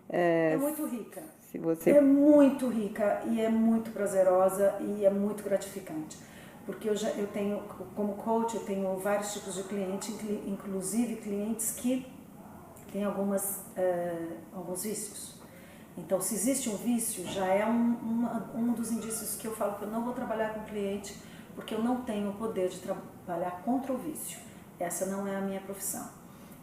É muito rica. Se você... É muito rica e é muito prazerosa e é muito gratificante. Porque eu tenho, como coach, eu tenho vários tipos de cliente, inclusive clientes que têm alguns vícios. Então, se existe um vício, já é um dos indícios que eu falo que eu não vou trabalhar com cliente, porque eu não tenho o poder de trabalhar contra o vício. Essa não é a minha profissão.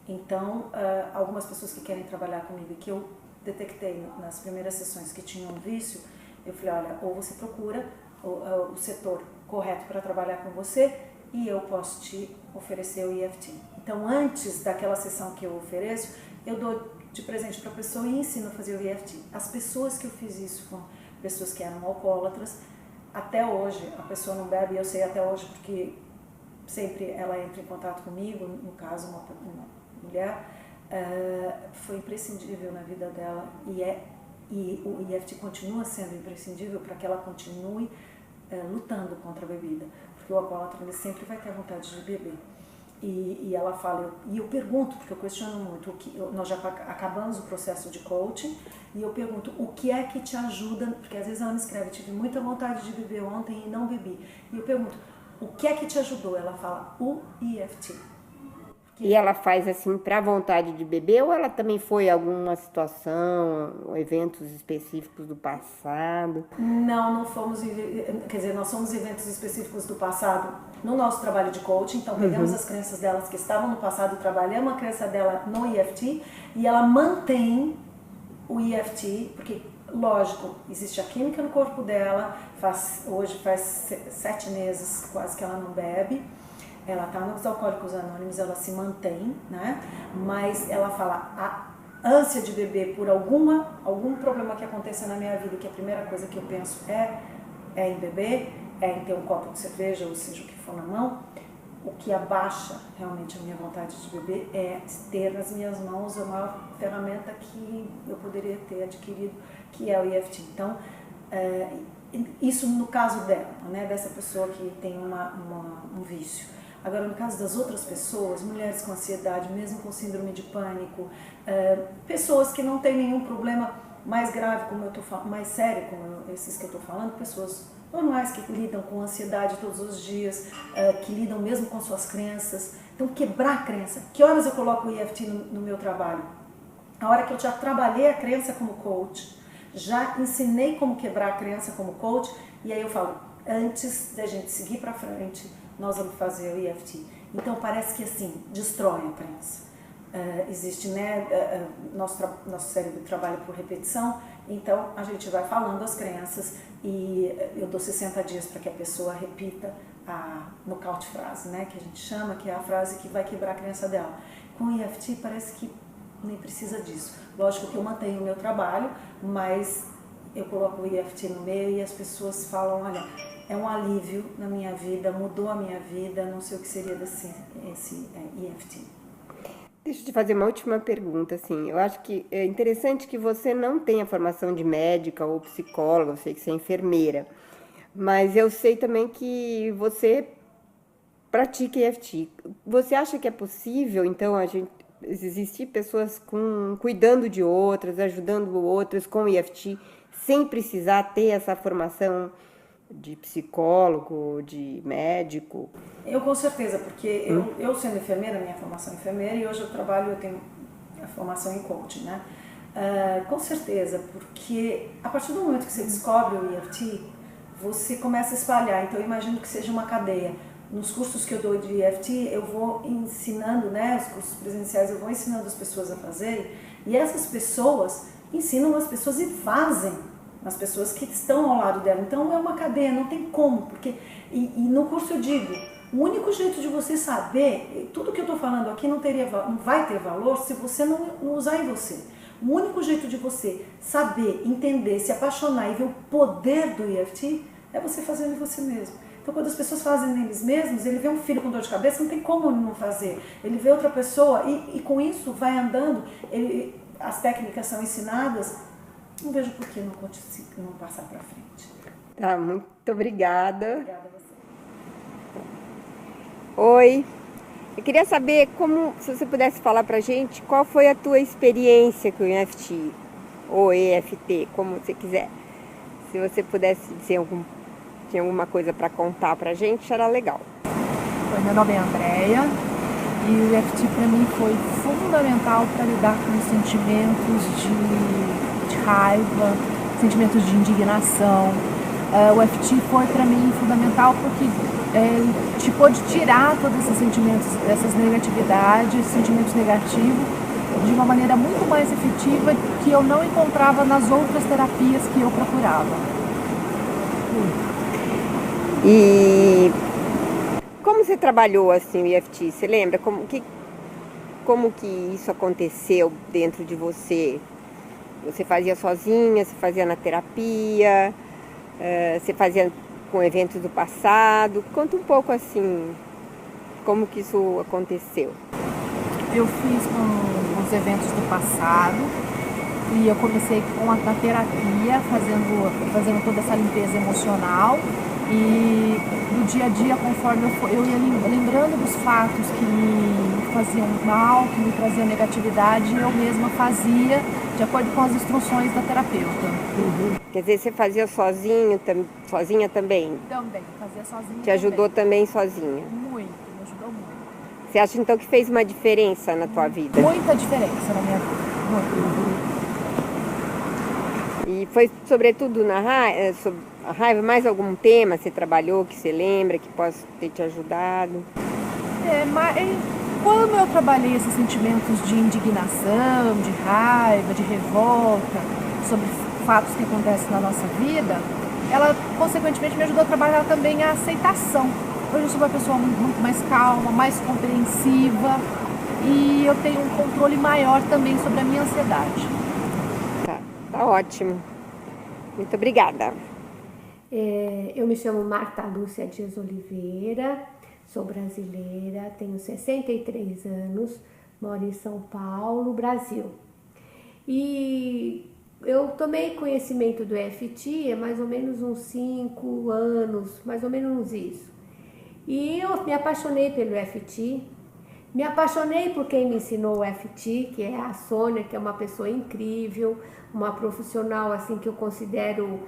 Então, algumas pessoas que querem trabalhar comigo e que eu detectei nas primeiras sessões que tinham um vício, eu falei, olha, ou você procura o setor correto para trabalhar com você e eu posso te oferecer o EFT. Então, antes daquela sessão que eu ofereço, eu dou de presente para a pessoa e ensino a fazer o EFT. As pessoas que eu fiz isso foram pessoas que eram alcoólatras. Até hoje, a pessoa não bebe, e eu sei até hoje porque sempre ela entra em contato comigo, no caso, uma mulher, foi imprescindível na vida dela e o EFT continua sendo imprescindível para que ela continue lutando contra a bebida, porque o alcoólatra ele sempre vai ter vontade de beber. E ela fala, e eu pergunto, porque eu questiono muito, nós já acabamos o processo de coaching, e eu pergunto, o que é que te ajuda, porque às vezes ela me escreve, tive muita vontade de beber ontem e não bebi, e eu pergunto, o que é que te ajudou? Ela fala, o EFT. E ela faz assim para vontade de beber ou ela também foi alguma situação, eventos específicos do passado? Não fomos, quer dizer, nós somos eventos específicos do passado no nosso trabalho de coaching, então pegamos as crenças delas que estavam no passado, trabalhamos a crença dela no EFT e ela mantém o EFT, porque, lógico, existe a química no corpo dela, hoje faz 7 meses quase que ela não bebe. Ela está nos Alcoólicos Anônimos, ela se mantém, né? Mas ela fala, a ânsia de beber por algum problema que aconteça na minha vida, que a primeira coisa que eu penso é em beber, é em ter um copo de cerveja, ou seja, o que for na mão, o que abaixa realmente a minha vontade de beber é ter nas minhas mãos a maior ferramenta que eu poderia ter adquirido, que é o EFT. Então, isso no caso dela, né? Dessa pessoa que tem um vício. Agora, no caso das outras pessoas, mulheres com ansiedade, mesmo com síndrome de pânico, pessoas que não têm nenhum problema mais grave, como eu tô falando, mais sério, como esses que eu estou falando, pessoas normais que lidam com ansiedade todos os dias, que lidam mesmo com suas crenças. Então, quebrar a crença. Que horas eu coloco o EFT no meu trabalho? A hora que eu já trabalhei a crença como coach, já ensinei como quebrar a crença como coach, e aí eu falo, antes da gente seguir para frente, nós vamos fazer o EFT. Então parece que assim, destrói a crença. Existe, né, nosso cérebro trabalha por repetição, então a gente vai falando as crenças e eu dou 60 dias para que a pessoa repita a nocaute frase, né, que a gente chama, que é a frase que vai quebrar a crença dela. Com o EFT parece que nem precisa disso. Lógico que eu mantenho o meu trabalho, mas eu coloco o EFT no meio e as pessoas falam, olha, é um alívio na minha vida, mudou a minha vida, não sei o que seria esse EFT. Deixa eu te fazer uma última pergunta, assim, eu acho que é interessante que você não tenha formação de médica ou psicóloga, eu sei que você é enfermeira, mas eu sei também que você pratica EFT. Você acha que é possível, então, a gente existir pessoas cuidando de outras, ajudando outras com EFT, sem precisar ter essa formação de psicólogo, de médico? Eu com certeza, porque eu sendo enfermeira, minha formação é enfermeira, e hoje eu tenho a formação em coaching, né? Com certeza, porque a partir do momento que você descobre o EFT, você começa a espalhar. Então eu imagino que seja uma cadeia. Nos cursos que eu dou de EFT, eu vou ensinando, né, os cursos presenciais, eu vou ensinando as pessoas a fazerem, e essas pessoas ensinam as pessoas e fazem as pessoas que estão ao lado dela. Então é uma cadeia, não tem como, porque e no curso eu digo, o único jeito de você saber, tudo que eu estou falando aqui não vai ter valor se você não usar em você. O único jeito de você saber, entender, se apaixonar e ver o poder do EFT é você fazendo em você mesmo. Então, quando as pessoas fazem neles mesmos, ele vê um filho com dor de cabeça, não tem como ele não fazer. Ele vê outra pessoa e com isso vai andando, as técnicas são ensinadas, não vejo por que não passar para frente. Tá, muito obrigada. Obrigada a você. Oi, eu queria saber se você pudesse falar pra gente, qual foi a tua experiência com o EFT, ou EFT, como você quiser. Se você pudesse dizer tinha alguma coisa para contar pra gente, era legal. Oi, meu nome é Andréia e o EFT para mim foi fundamental para lidar com os sentimentos de raiva, sentimentos de indignação. O EFT foi para mim fundamental porque te pôde tirar todos esses sentimentos, essas negatividades, sentimentos negativos, de uma maneira muito mais efetiva que eu não encontrava nas outras terapias que eu procurava. E como você trabalhou assim o EFT? Você lembra como que isso aconteceu dentro de você? Você fazia sozinha? Você fazia na terapia? Você fazia com eventos do passado? Conta um pouco assim, como que isso aconteceu. Eu fiz com os eventos do passado e eu comecei na terapia, fazendo toda essa limpeza emocional. E no dia a dia, conforme eu ia lembrando dos fatos que me faziam mal, que me traziam negatividade, eu mesma fazia de acordo com as instruções da terapeuta. Quer dizer, você fazia sozinha também? Também, fazia sozinha. Te ajudou também sozinha? Muito, me ajudou muito. Você acha então que fez uma diferença na tua vida? Muita diferença na minha vida. Muito. E foi sobretudo sobre a raiva, mais algum tema você trabalhou que você lembra, que possa ter te ajudado? Quando eu trabalhei esses sentimentos de indignação, de raiva, de revolta, sobre fatos que acontecem na nossa vida, ela consequentemente me ajudou a trabalhar também a aceitação. Hoje eu sou uma pessoa muito mais calma, mais compreensiva e eu tenho um controle maior também sobre a minha ansiedade. Tá ótimo. Muito obrigada. Eu me chamo Marta Lúcia Dias Oliveira, sou brasileira, tenho 63 anos, moro em São Paulo, Brasil. E eu tomei conhecimento do EFT há mais ou menos uns 5 anos, mais ou menos isso. E eu me apaixonei pelo EFT, me apaixonei por quem me ensinou o EFT, que é a Sônia, que é uma pessoa incrível, uma profissional assim que eu considero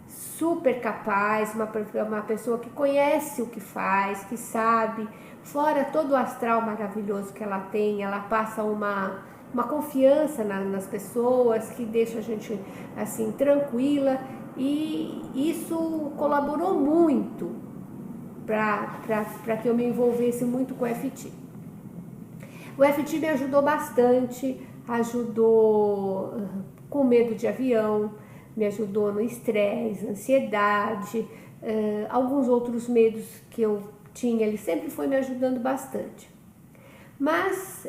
super capaz, uma pessoa que conhece o que faz, que sabe, fora todo o astral maravilhoso que ela tem, ela passa uma confiança nas pessoas que deixa a gente assim tranquila, e isso colaborou muito para que eu me envolvesse muito com o EFT. O EFT me ajudou bastante, ajudou com medo de avião, me ajudou no estresse, ansiedade, alguns outros medos que eu tinha, ele sempre foi me ajudando bastante. Mas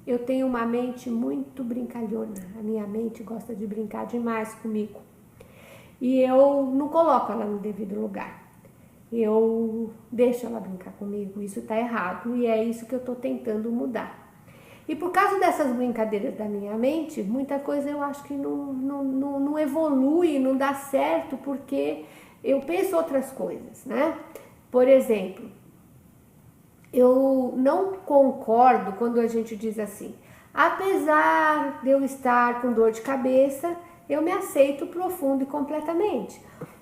eu tenho uma mente muito brincalhona, a minha mente gosta de brincar demais comigo. E eu não coloco ela no devido lugar. Eu deixo ela brincar comigo, isso está errado e é isso que eu estou tentando mudar. E por causa dessas brincadeiras da minha mente, muita coisa eu acho que não evolui, não dá certo, porque eu penso outras coisas, né? Por exemplo, eu não concordo quando a gente diz assim, apesar de eu estar com dor de cabeça, eu me aceito profundo e completamente.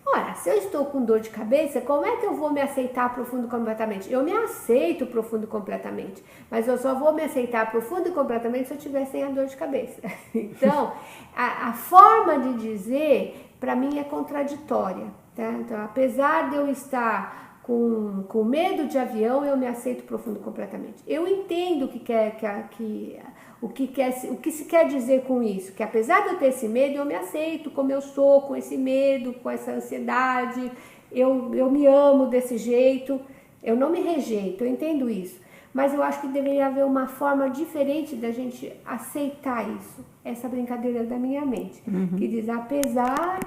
Ora, se eu estou com dor de cabeça, como é que eu vou me aceitar profundo e completamente? Eu me aceito profundo e completamente, mas eu só vou me aceitar profundo e completamente se eu tiver sem a dor de cabeça. Então, a forma de dizer, para mim, é contraditória. Tá? Então, apesar de eu estar com medo de avião, eu me aceito profundo e completamente. Eu entendo o que se quer dizer com isso, que apesar de eu ter esse medo, eu me aceito como eu sou, com esse medo, com essa ansiedade, eu me amo desse jeito, eu não me rejeito, eu entendo isso. Mas eu acho que deveria haver uma forma diferente da gente aceitar isso, essa brincadeira da minha mente, que diz, apesar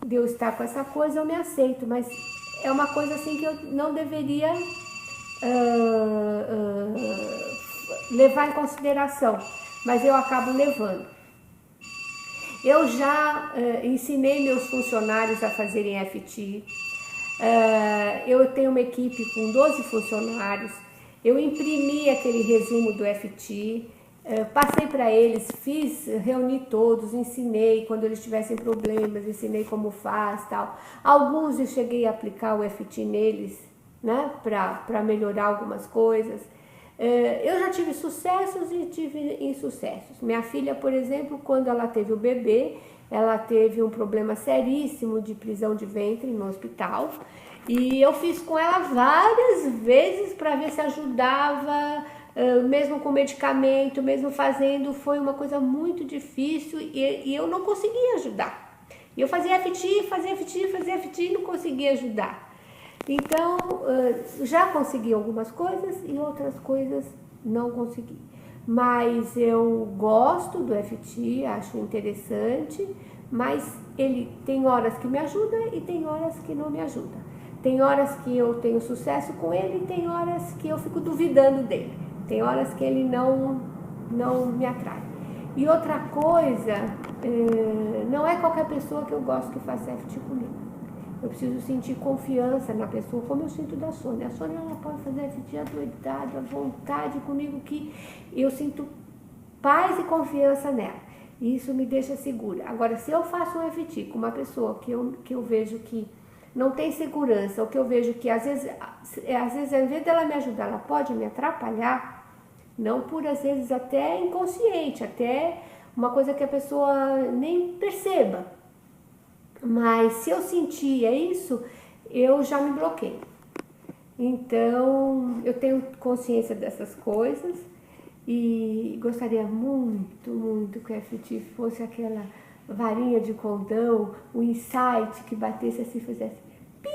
de eu estar com essa coisa, eu me aceito, mas é uma coisa assim que eu não deveria levar em consideração, mas eu acabo levando. Eu já ensinei meus funcionários a fazerem FT, eu tenho uma equipe com 12 funcionários, eu imprimi aquele resumo do FT, passei para eles, reuni todos, ensinei quando eles tivessem problemas, ensinei como faz, tal. Alguns eu cheguei a aplicar o FT neles, né, para melhorar algumas coisas. Eu já tive sucessos e tive insucessos. Minha filha, por exemplo, quando ela teve o bebê, ela teve um problema seríssimo de prisão de ventre no hospital. E eu fiz com ela várias vezes para ver se ajudava, mesmo com medicamento, mesmo fazendo, foi uma coisa muito difícil e eu não conseguia ajudar. E eu fazia FT e não conseguia ajudar. Então, já consegui algumas coisas e outras coisas não consegui. Mas eu gosto do FT, acho interessante, mas ele tem horas que me ajuda e tem horas que não me ajuda. Tem horas que eu tenho sucesso com ele e tem horas que eu fico duvidando dele. Tem horas que ele não me atrai. E outra coisa, não é qualquer pessoa que eu gosto que faça FT comigo. Eu preciso sentir confiança na pessoa, como eu sinto da Sônia. A Sônia, ela pode fazer FT adoidada, à vontade comigo, que eu sinto paz e confiança nela. E isso me deixa segura. Agora, se eu faço um FT com uma pessoa que eu vejo que não tem segurança, ou que eu vejo que às vezes, ao invés dela me ajudar, ela pode me atrapalhar, não por às vezes até inconsciente, até uma coisa que a pessoa nem perceba. Mas se eu sentir isso, eu já me bloqueio. Então, eu tenho consciência dessas coisas e gostaria muito, muito que o FT fosse aquela varinha de condão, o insight que batesse assim, fizesse pim,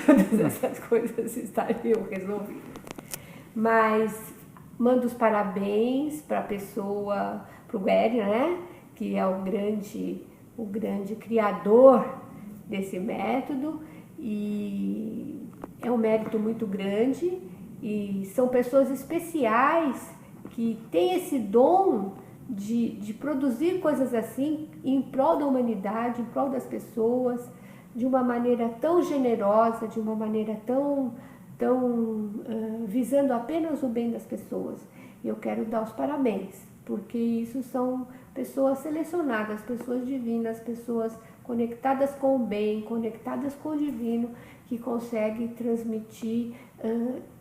todas essas coisas estariam resolvidas. Mas mando os parabéns para a pessoa, para o Guéry, né, que é o grande criador desse método, e é um mérito muito grande, e são pessoas especiais que têm esse dom de produzir coisas assim em prol da humanidade, em prol das pessoas, de uma maneira tão generosa, de uma maneira tão visando apenas o bem das pessoas. Eu quero dar os parabéns, porque isso são pessoas selecionadas, pessoas divinas, pessoas conectadas com o bem, conectadas com o divino, que conseguem transmitir,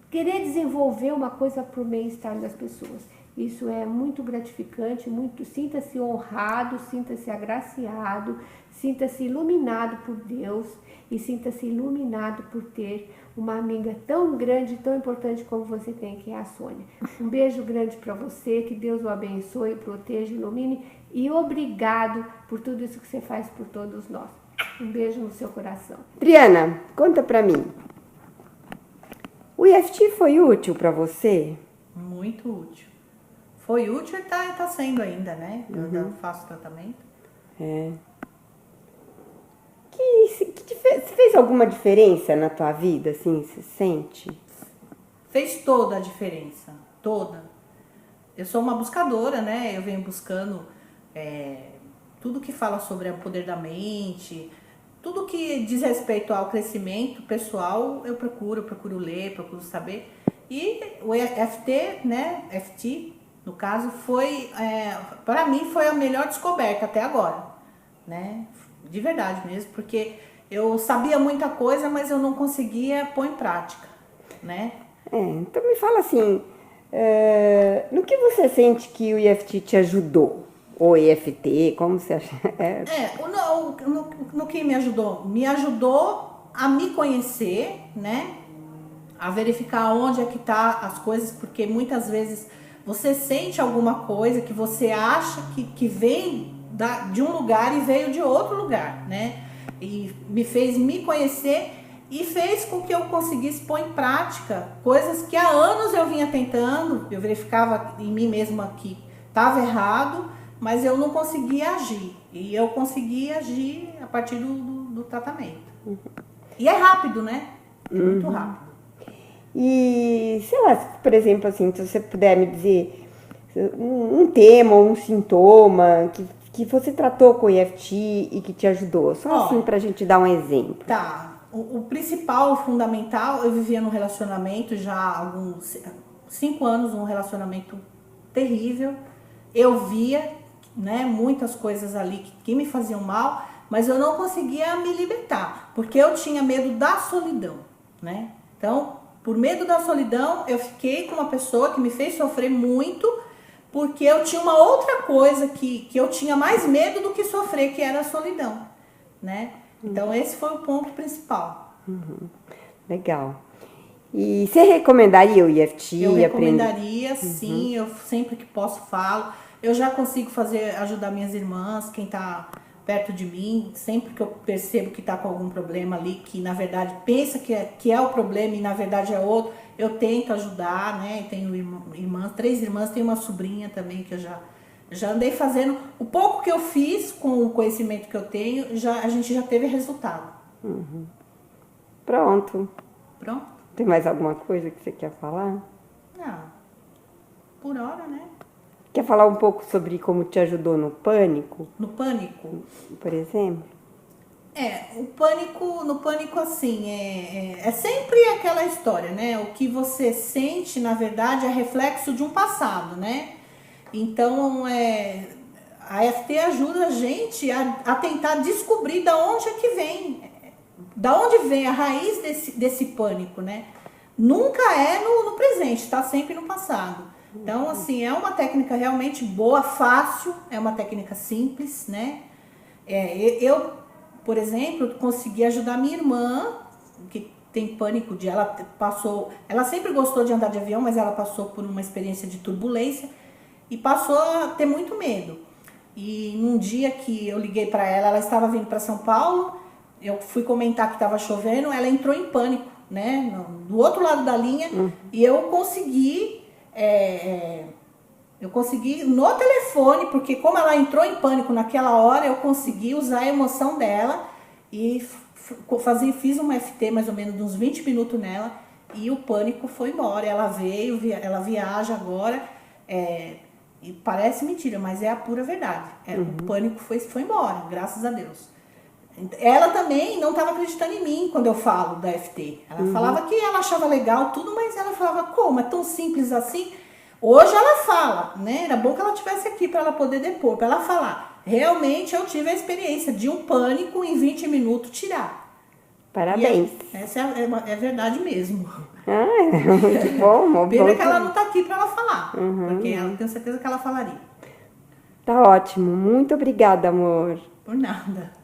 querer desenvolver uma coisa para o bem-estar das pessoas. Isso é muito gratificante, sinta-se honrado, sinta-se agraciado, sinta-se iluminado por Deus e sinta-se iluminado por ter uma amiga tão grande, tão importante como você tem, que é a Sônia. Um beijo grande para você, que Deus o abençoe, proteja, ilumine e obrigado por tudo isso que você faz por todos nós. Um beijo no seu coração. Adriana, conta para mim. O EFT foi útil para você? Muito útil. Foi útil e tá sendo ainda, né? Eu ainda faço tratamento. Você fez alguma diferença na tua vida, assim, você sente? Fez toda a diferença, toda. Eu sou uma buscadora, né? Eu venho buscando tudo que fala sobre o poder da mente, tudo que diz respeito ao crescimento pessoal, eu procuro ler, procuro saber. E o EFT, né, FT, no caso, foi, para mim, foi a melhor descoberta até agora, né? De verdade mesmo, porque eu sabia muita coisa, mas eu não conseguia pôr em prática, né? Então me fala assim, no que você sente que o EFT te ajudou? Ou EFT, como você acha? No que me ajudou? Me ajudou a me conhecer, né? A verificar onde é que tá as coisas, porque muitas vezes você sente alguma coisa que você acha que vem de um lugar e veio de outro lugar, né? E me fez me conhecer e fez com que eu conseguisse pôr em prática coisas que há anos eu vinha tentando. Eu verificava em mim mesma que estava errado, mas eu não conseguia agir. E eu consegui agir a partir do tratamento. E é rápido, né? É muito rápido. E, sei lá, por exemplo, assim, se você puder me dizer um tema ou um sintoma que você tratou com o EFT e que te ajudou. Só assim pra gente dar um exemplo. Tá. O principal, o fundamental, eu vivia num relacionamento já há alguns 5 anos, um relacionamento terrível. Eu via, né, muitas coisas ali que me faziam mal, mas eu não conseguia me libertar, porque eu tinha medo da solidão, né? Então, por medo da solidão, eu fiquei com uma pessoa que me fez sofrer muito, porque eu tinha uma outra coisa que eu tinha mais medo do que sofrer, que era a solidão, né? Então, esse foi o ponto principal. Legal. E você recomendaria o EFT? Eu recomendaria, sim. Eu sempre que posso falo. Eu já consigo ajudar minhas irmãs, quem tá perto de mim, sempre que eu percebo que está com algum problema ali, que na verdade pensa que é o problema e na verdade é outro, eu tento ajudar, né? Tenho irmãs, 3 irmãs, tenho uma sobrinha também que eu já andei fazendo. O pouco que eu fiz com o conhecimento que eu tenho, a gente já teve resultado. Pronto. Pronto? Tem mais alguma coisa que você quer falar? Não. Por hora, né? Quer falar um pouco sobre como te ajudou no pânico? No pânico? Por exemplo? No pânico assim, é sempre aquela história, né? O que você sente, na verdade, é reflexo de um passado, né? Então, a EFT ajuda a gente a tentar descobrir da onde é que vem, da onde vem a raiz desse pânico, né? Nunca é no presente, está sempre no passado. Então, assim, é uma técnica realmente boa, fácil, é uma técnica simples, né? Eu, por exemplo, consegui ajudar minha irmã, que tem pânico ela sempre gostou de andar de avião, mas ela passou por uma experiência de turbulência e passou a ter muito medo. E num dia que eu liguei para ela estava vindo para São Paulo, eu fui comentar que estava chovendo, ela entrou em pânico, né? Do outro lado da linha, e eu consegui no telefone, porque como ela entrou em pânico naquela hora, eu consegui usar a emoção dela e fiz um FT mais ou menos de uns 20 minutos nela e o pânico foi embora. Ela ela viaja agora, e parece mentira, mas é a pura verdade. O pânico foi embora, graças a Deus. Ela também não estava acreditando em mim quando eu falo da FT. Ela falava que ela achava legal tudo, mas ela falava, como? É tão simples assim? Hoje ela fala, né? Era bom que ela estivesse aqui para ela poder depor, para ela falar. Realmente eu tive a experiência de um pânico em 20 minutos tirar. Parabéns. Essa é verdade mesmo. Muito bom. Pena que ela não está aqui para ela falar, porque eu tenho certeza que ela falaria. Tá ótimo. Muito obrigada, amor. Por nada.